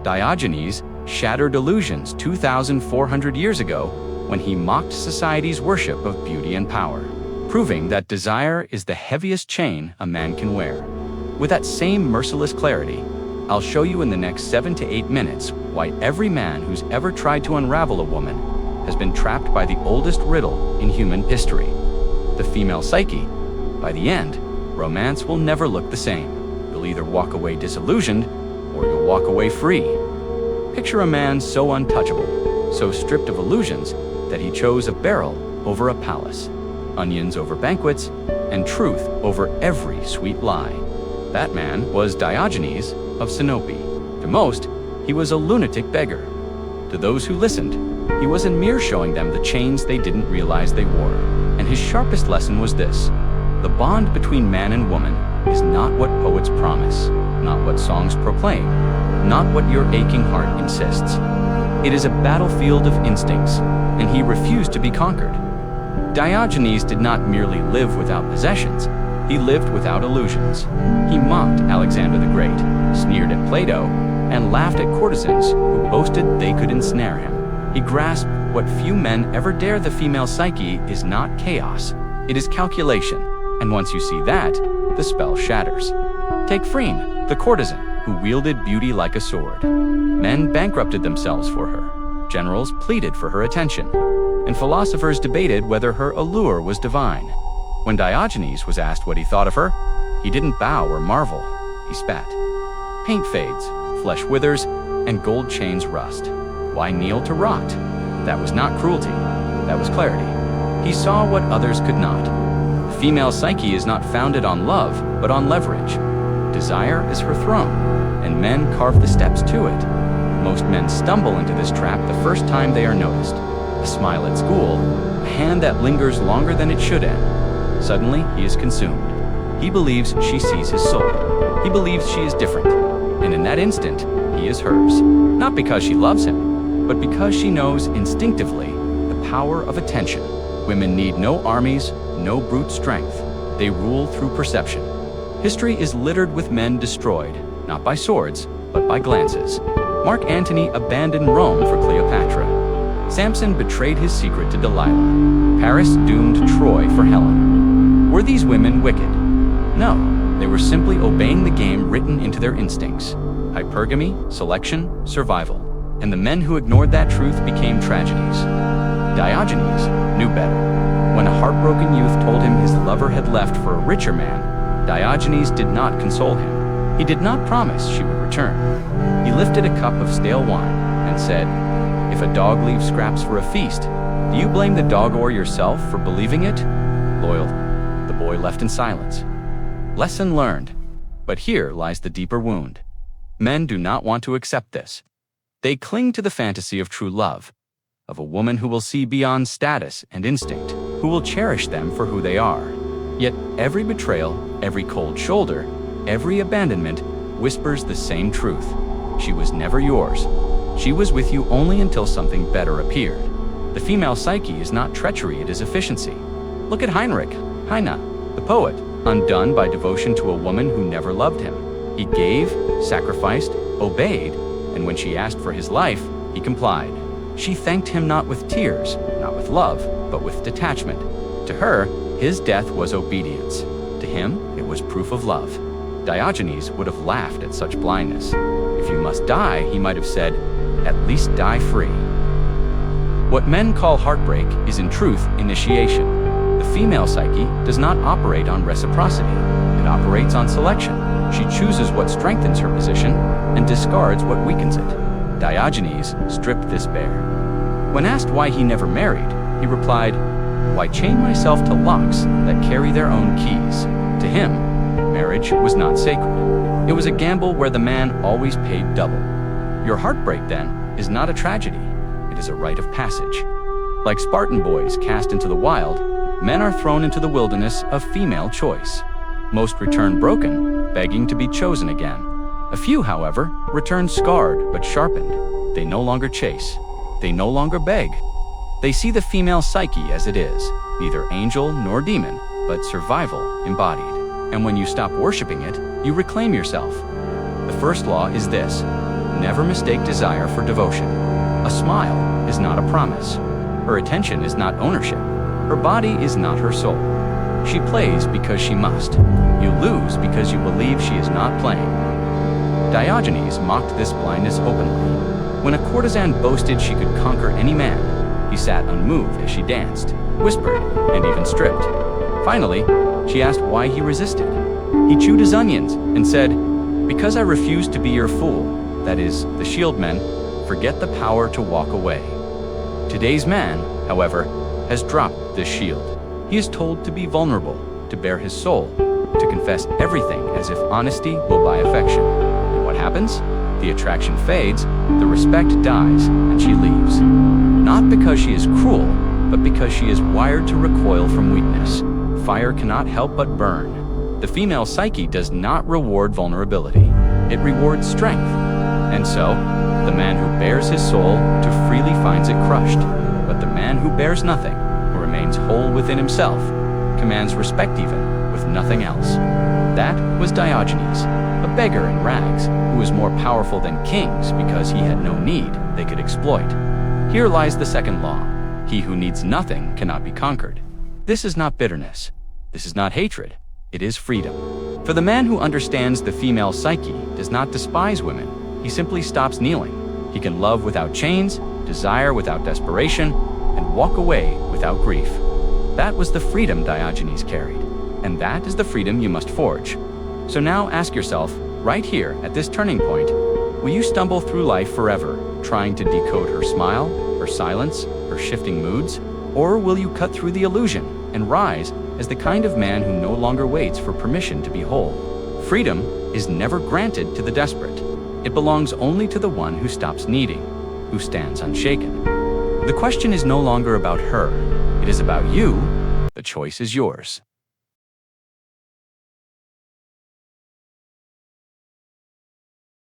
Diogenes shattered illusions 2,400 years ago when he mocked society's worship of beauty and power, proving that desire is the heaviest chain a man can wear. With that same merciless clarity, I'll show you in the next 7 to 8 minutes why every man who's ever tried to unravel a woman has been trapped by the oldest riddle in human history, the female psyche. By the end, romance will never look the same. You'll either walk away disillusioned or you'll walk away free. Picture a man so untouchable, so stripped of illusions, that he chose a barrel over a palace, onions over banquets, and truth over every sweet lie. That man was Diogenes of Sinope. To most, he was a lunatic beggar. To those who listened, he was a mirror showing them the chains they didn't realize they wore. And his sharpest lesson was this: the bond between man and woman is not what poets promise, not what songs proclaim, not what your aching heart insists. It is a battlefield of instincts, and he refused to be conquered. Diogenes did not merely live without possessions, he lived without illusions. He mocked Alexander the Great, sneered at Plato, and laughed at courtesans who boasted they could ensnare him. He grasped what few men ever dare. The female psyche is not chaos, it is calculation. And once you see that, the spell shatters. Take Phryne, the courtesan, who wielded beauty like a sword. Men bankrupted themselves for her. Generals pleaded for her attention. And philosophers debated whether her allure was divine. When Diogenes was asked what he thought of her, he didn't bow or marvel, he spat. Paint fades, flesh withers, and gold chains rust. Why kneel to rot? That was not cruelty, that was clarity. He saw what others could not. The female psyche is not founded on love, but on leverage. Desire is her throne, and men carve the steps to it. Most men stumble into this trap the first time they are noticed. A smile at school, a hand that lingers longer than it should end. Suddenly, he is consumed. He believes she sees his soul. He believes she is different. And in that instant, he is hers. Not because she loves him, but because she knows instinctively the power of attention. Women need no armies, no brute strength. They rule through perception. History is littered with men destroyed, not by swords, but by glances. Mark Antony abandoned Rome for Cleopatra. Samson betrayed his secret to Delilah. Paris doomed Troy for Helen. Were these women wicked? No, they were simply obeying the game written into their instincts. Hypergamy, selection, survival. And the men who ignored that truth became tragedies. Diogenes knew better. When a heartbroken youth told him his lover had left for a richer man, Diogenes did not console him. He did not promise she would return. He lifted a cup of stale wine and said, "If a dog leaves scraps for a feast, do you blame the dog or yourself for believing it?" Loyal, the boy left in silence. Lesson learned. But here lies the deeper wound. Men do not want to accept this. They cling to the fantasy of true love, of a woman who will see beyond status and instinct, who will cherish them for who they are. Yet every betrayal, every cold shoulder, every abandonment whispers the same truth. She was never yours. She was with you only until something better appeared. The female psyche is not treachery, it is efficiency. Look at Heine, the poet, undone by devotion to a woman who never loved him. He gave, sacrificed, obeyed, and when she asked for his life, he complied. She thanked him not with tears, not with love, but with detachment. To her, his death was obedience. To him, it was proof of love. Diogenes would have laughed at such blindness. If you must die, he might have said, at least die free. What men call heartbreak is in truth initiation. The female psyche does not operate on reciprocity. It operates on selection. She chooses what strengthens her position and discards what weakens it. Diogenes stripped this bare. When asked why he never married, he replied, "Why chain myself to locks that carry their own keys?" To him, marriage was not sacred. It was a gamble where the man always paid double. Your heartbreak, then, is not a tragedy. It is a rite of passage. Like Spartan boys cast into the wild, men are thrown into the wilderness of female choice. Most return broken, begging to be chosen again. A few, however, return scarred but sharpened. They no longer chase. They no longer beg. They see the female psyche as it is, neither angel nor demon, but survival embodied. And when you stop worshiping it, you reclaim yourself. The first law is this: never mistake desire for devotion. A smile is not a promise. Her attention is not ownership. Her body is not her soul. She plays because she must. You lose because you believe she is not playing. Diogenes mocked this blindness openly. When a courtesan boasted she could conquer any man, he sat unmoved as she danced, whispered, and even stripped. Finally, she asked why he resisted. He chewed his onions and said, "Because I refuse to be your fool, that is, the shield men, forget the power to walk away." Today's man, however, has dropped this shield. He is told to be vulnerable, to bare his soul, to confess everything as if honesty will buy affection. And what happens? The attraction fades, the respect dies, and she leaves. Not because she is cruel, but because she is wired to recoil from weakness. Fire cannot help but burn. The female psyche does not reward vulnerability. It rewards strength. And so, the man who bares his soul too freely finds it crushed. But the man who bears nothing, who remains whole within himself, commands respect even with nothing else. That was Diogenes, a beggar in rags, who was more powerful than kings because he had no need they could exploit. Here lies the second law. He who needs nothing cannot be conquered. This is not bitterness. This is not hatred. It is freedom. For the man who understands the female psyche does not despise women. He simply stops kneeling. He can love without chains, desire without desperation, and walk away without grief. That was the freedom Diogenes carried, and that is the freedom you must forge. So now ask yourself, right here at this turning point, will you stumble through life forever, trying to decode her smile, her silence, her shifting moods? Or will you cut through the illusion and rise as the kind of man who no longer waits for permission to be whole? Freedom is never granted to the desperate. It belongs only to the one who stops needing, who stands unshaken. The question is no longer about her. It is about you. The choice is yours.